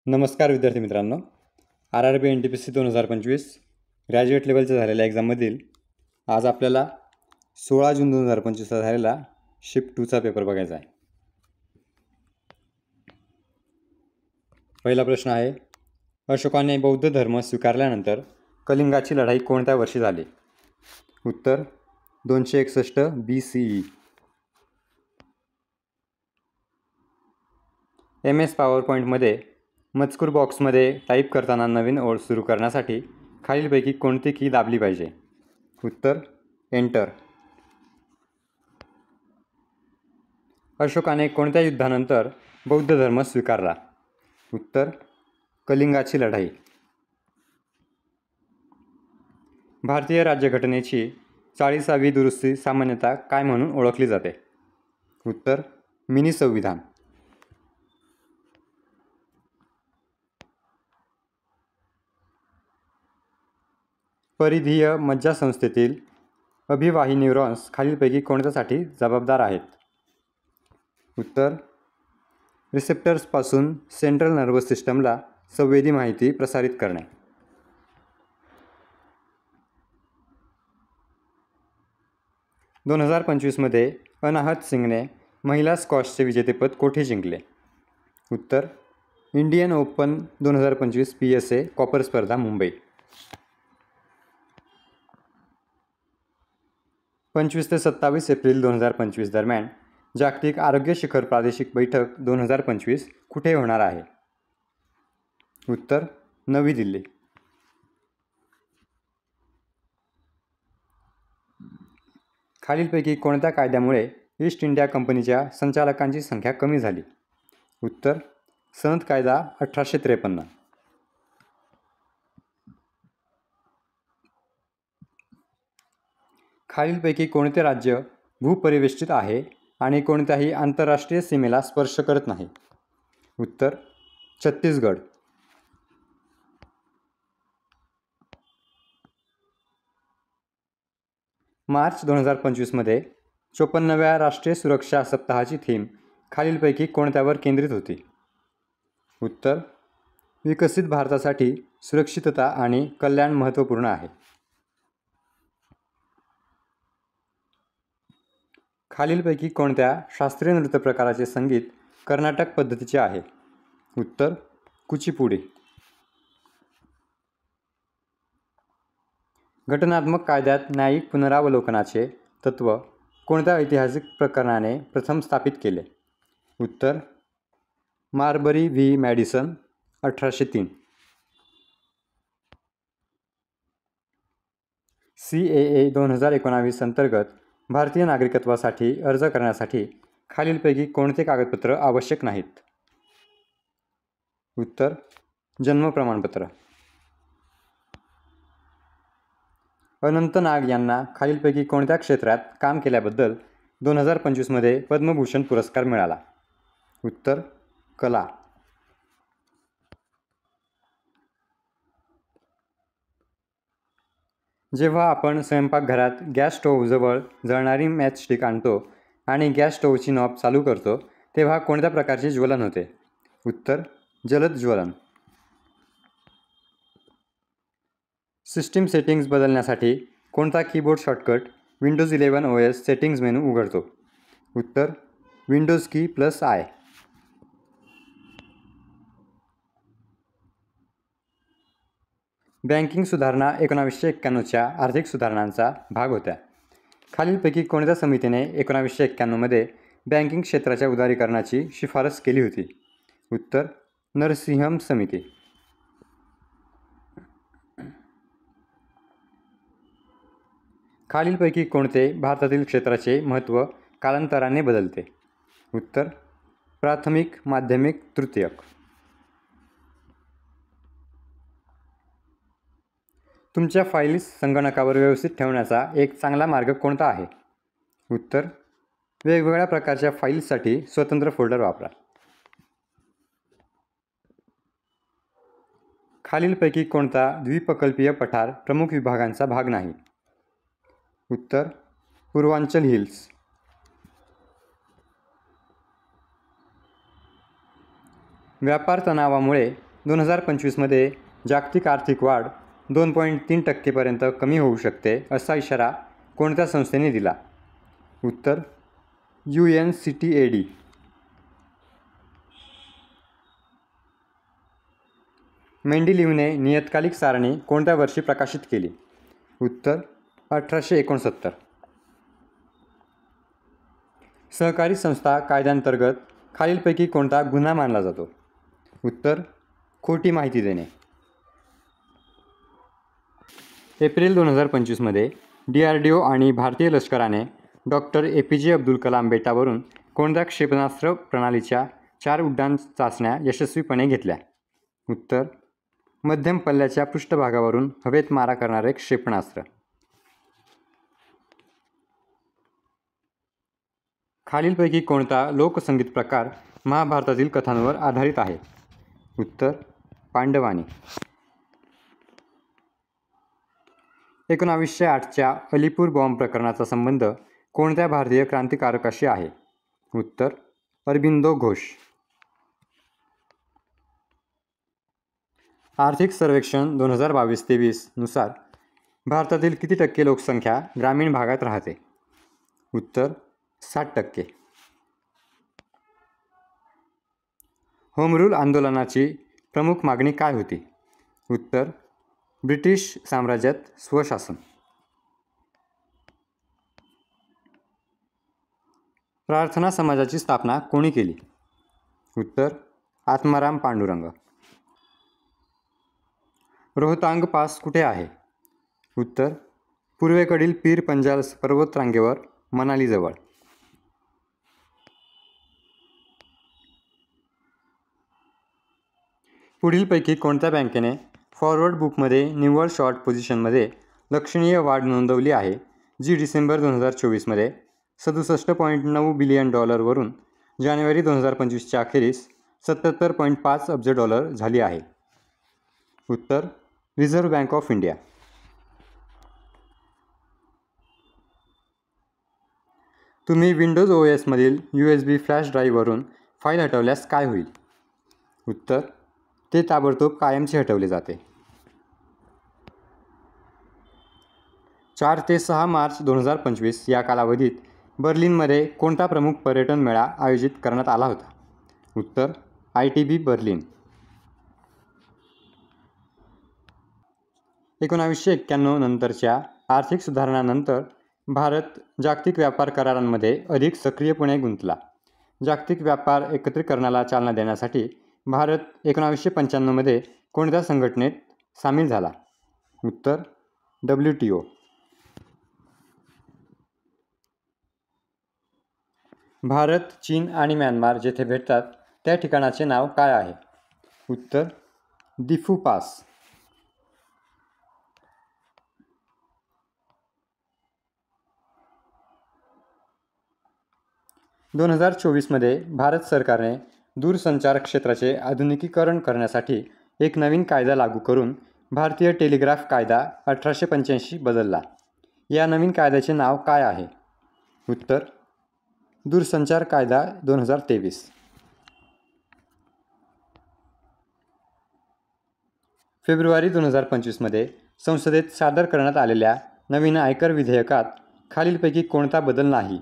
नमस्कार विद्यार्थी मित्रांनो. RRB NTPC 2025 ग्रॅज्युएट लेवलच्या झालेल्या एक्झाममधील आज आपल्याला 16 जून 2025 झालेला शिफ्ट 2चा पेपर बघायचा आहे. पहिला प्रश्न आहे, अशोकाने बौद्ध धर्म स्वीकारल्यानंतर कलिंगाची लढाई कोणत्या वर्षी झाली? उत्तर 261 BCE. MS PowerPointमध्ये मजकूर बॉक्समध्ये टाईप करताना नवीन ओळ सुरू करण्यासाठी खालीलपैकी कोणती की दाबली पाहिजे? उत्तर एंटर. अशोकाने कोणत्या युद्धानंतर बौद्ध धर्म स्वीकारला? उत्तर कलिंगाची लढाई. भारतीय राज्यघटनेची 40वी दुरुस्ती सामान्यतः काय म्हणून ओळखली जाते? उत्तर मिनी संविधान. परिधीय मज्जासंस्थेतील अभिवाही न्यूरॉन्स खालीलपैकी कोणत्यासाठी जबाबदार आहेत? उत्तर रिसेप्टर्सपासून सेंट्रल नर्वस सिस्टमला संवेदी माहिती प्रसारित करणे. – 2025मध्ये अनाहत सिंगने महिला स्क्वॉशचे विजेतेपद कोठे जिंकले? उत्तर इंडियन ओपन 2025 PSA कॉपर स्पर्धा मुंबई. 25 ते 27 एप्रिल 2025 दरम्यान जागतिक आरोग्य शिखर प्रादेशिक बैठक 2025 कुठे होणार आहे? उत्तर नवी दिल्ली. खालीलपैकी कोणत्या कायद्यामुळे ईस्ट इंडिया कंपनीच्या संचालकांची संख्या कमी झाली? उत्तर सनद कायदा 1853. खालीलपैकी कोणते राज्य भूपरिवेष्टित आहे आणि कोणत्याही आंतरराष्ट्रीय सीमेला स्पर्श करत नाही? उत्तर छत्तीसगड. मार्च 2025मध्ये 54व्या राष्ट्रीय सुरक्षा सप्ताहाची थीम खालीलपैकी कोणत्यावर केंद्रित होती? उत्तर विकसित भारतासाठी सुरक्षितता आणि कल्याण महत्त्वपूर्ण आहे. खालीलपैकी कोणत्या शास्त्रीय नृत्य प्रकाराचे संगीत कर्नाटक पद्धतीचे आहे? उत्तर कुचिपुडी. घटनात्मक कायद्यात न्यायिक पुनरावलोकनाचे तत्त्व कोणत्या ऐतिहासिक प्रकरणाने प्रथम स्थापित केले? उत्तर मार्बरी व्ही मॅडिसन 1803. CAA 2019 अंतर्गत भारतीय नागरिकत्वासाठी अर्ज करण्यासाठी खालीलपैकी कोणते कागदपत्र आवश्यक नाहीत? उत्तर जन्म प्रमाणपत्र. अनंत नाग यांना खालीलपैकी कोणत्या क्षेत्रात काम केल्याबद्दल 2025मध्ये पद्मभूषण पुरस्कार मिळाला? उत्तर कला. जेव्हा आपण स्वयंपाकघरात गॅस स्टोव्हजवळ जळणारी मॅचस्टिक आणतो आणि गॅस स्टोव्हची नॉब चालू करतो तेव्हा कोणत्या प्रकारचे ज्वलन होते? उत्तर जलद ज्वलन. सिस्टीम सेटिंग्ज बदलण्यासाठी कोणता keyboard shortcut Windows 11 OS settings menu उघडतो? उत्तर विंडोज की +I. बँकिंग सुधारणा 1991च्या आर्थिक सुधारणांचा भाग होत्या. खालीलपैकी कोणत्या समितीने 1991मध्ये बँकिंग क्षेत्राच्या उदारीकरणाची शिफारस केली होती? उत्तर नरसिंहम समिती. खालीलपैकी कोणते भारतातील क्षेत्राचे महत्त्व कालांतराने बदलते? उत्तर प्राथमिक, माध्यमिक, तृतीयक. तुमच्या फाईल्स संगणकावर व्यवस्थित ठेवण्याचा एक चांगला मार्ग कोणता आहे? उत्तर वेगवेगळ्या प्रकारच्या फाईल्ससाठी स्वतंत्र फोल्डर वापरा. खालीलपैकी कोणता द्विप्रकल्पीय पठार प्रमुख विभागांचा भाग नाही? उत्तर पूर्वांचल हिल्स. व्यापार तणावामुळे 2025मध्ये जागतिक आर्थिक वाढ 2.3% कमी होऊ शकते असा इशारा कोणत्या संस्थेने दिला? उत्तर UNCTAD. मेंडेलिव्हने नियतकालिक सारणी कोणत्या वर्षी प्रकाशित केली? उत्तर 1869. सहकारी संस्था कायद्याअंतर्गत खालीलपैकी कोणता गुन्हा मानला जातो? उत्तर खोटी माहिती देणे. एप्रिल 2025मध्ये DRDO आणि भारतीय लष्कराने डॉक्टर APJ अब्दुल कलाम बेटावरून कोणत्या क्षेपणास्त्र प्रणालीच्या 4 उड्डाण चाचण्या यशस्वीपणे घेतल्या? उत्तर मध्यम पल्ल्याच्या पृष्ठभागावरून हवेत मारा करणारे क्षेपणास्त्र. खालीलपैकी कोणता लोकसंगीत प्रकार महाभारतातील कथांवर आधारित आहे? उत्तर पांडवानी. 1908च्या अलीपूर बॉम्ब प्रकरणाचा संबंध कोणत्या भारतीय क्रांतिकारकाशी आहे? उत्तर अरबिंदो घोष. आर्थिक सर्वेक्षण 2022-23 नुसार भारतातील किती टक्के लोकसंख्या ग्रामीण भागात राहते? उत्तर 60%. होम रूल आंदोलनाची प्रमुख मागणी काय होती? उत्तर ब्रिटिश साम्राज्यात स्वशासन. प्रार्थना समाजाची स्थापना कोणी केली? उत्तर आत्माराम पांडुरंग. रोहतांग पास कुठे आहे? उत्तर पूर्वेकडील पीर पंजाल पर्वतरांगेवर मनालीजवळ. पुढीलपैकी कोणत्या बँकेने फॉरवर्ड बुकमध्ये निव्वळ शॉर्ट पोझिशनमध्ये लक्षणीय वाढ नोंदवली आहे, जी डिसेंबर 2024मध्ये $67.9 बिलियन वरून जानेवारी 2025च्या अखेरीस $77.5 अब्ज झाली आहे? उत्तर रिझर्व्ह बँक ऑफ इंडिया. तुम्ही विंडोज OS मधील USB फ्लॅश ड्राईव्हवरून फाईल हटवल्यास काय होईल? उत्तर ते ताबडतोब कायमचे हटवले जाते. 4 ते 6 मार्च 2025 या कालावधीत बर्लिनमध्ये कोणता प्रमुख पर्यटन मेळा आयोजित करण्यात आला होता? उत्तर ITB बर्लिन. 1991 नंतरच्या आर्थिक सुधारणांनंतर भारत जागतिक व्यापार करारांमध्ये अधिक सक्रियपणे गुंतला. जागतिक व्यापार एकत्रीकरणाला चालना देण्यासाठी भारत 1995मध्ये कोणत्या संघटनेत सामील झाला? उत्तर WTO. भारत, चीन आणि म्यानमार जेथे भेटतात त्या ठिकाणाचे नाव काय आहे? उत्तर दिफू पास. 2024मध्ये भारत सरकारने दूरसंचार क्षेत्राचे आधुनिकीकरण करण्यासाठी एक नवीन कायदा लागू करून भारतीय टेलिग्राफ कायदा 1885 बदलला. या नवीन कायद्याचे नाव काय आहे? उत्तर दूरसंचार कायदा 2023. फेब्रुवारी 2025मध्ये संसदेत सादर करण्यात आलेल्या नवीन आयकर विधेयकात खालीलपैकी कोणता बदल नाही?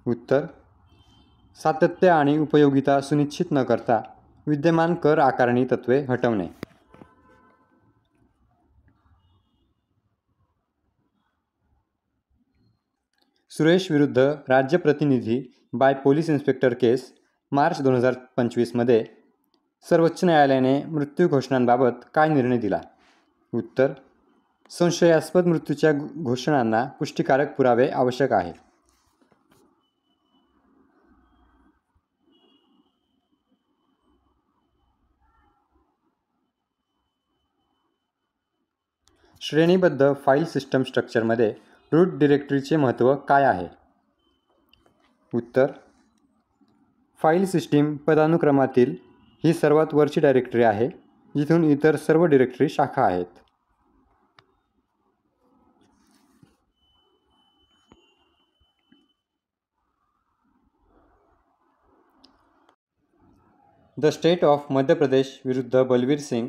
उत्तर सातत्य आणि उपयोगिता सुनिश्चित न करता विद्यमान कर आकारणी तत्त्वे हटवणे. सुरेश विरुद्ध राज्य प्रतिनिधी बाय पोलीस इन्स्पेक्टर केस मार्च 2025मध्ये सर्वोच्च न्यायालयाने मृत्यू घोषणांबाबत काय निर्णय दिला? उत्तर संशयास्पद मृत्यूच्या घोषणांना पुष्टीकारक पुरावे आवश्यक आहे. श्रेणीबद्ध फाईल सिस्टम स्ट्रक्चरमध्ये रूट डिरेक्टरीचे महत्त्व काय आहे? उत्तर फाईल सिस्टीम पदानुक्रमातील ही सर्वात वरची डायरेक्टरी आहे, जिथून इतर सर्व डिरेक्टरी शाखा आहेत. The state of Madhya Pradesh विरुद्ध बलवीर सिंग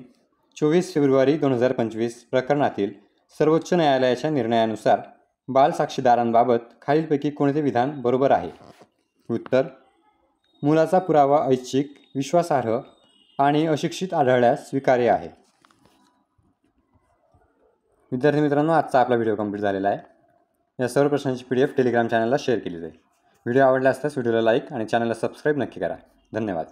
24 फेब्रुवारी 2025 प्रकरणातील सर्वोच्च न्यायालयाच्या निर्णयानुसार बालसाक्षीदारांबाबत खालीलपैकी कोणते विधान बरोबर आहे? उत्तर: मुलाचा पुरावा ऐच्छिक, विश्वासार्ह आणि अशिक्षित आढळल्यास स्वीकार्य आहे. विद्यार्थी मित्रांनो, आजचा आपला व्हिडिओ कंप्लीट झालेला आहे. या सर्व प्रश्नांची PDF टेलिग्राम चॅनलला शेअर केली जाईल. व्हिडिओ आवडला असल्यास व्हिडिओला लाईक आणि चॅनलला सबस्क्राईब नक्की करा. धन्यवाद.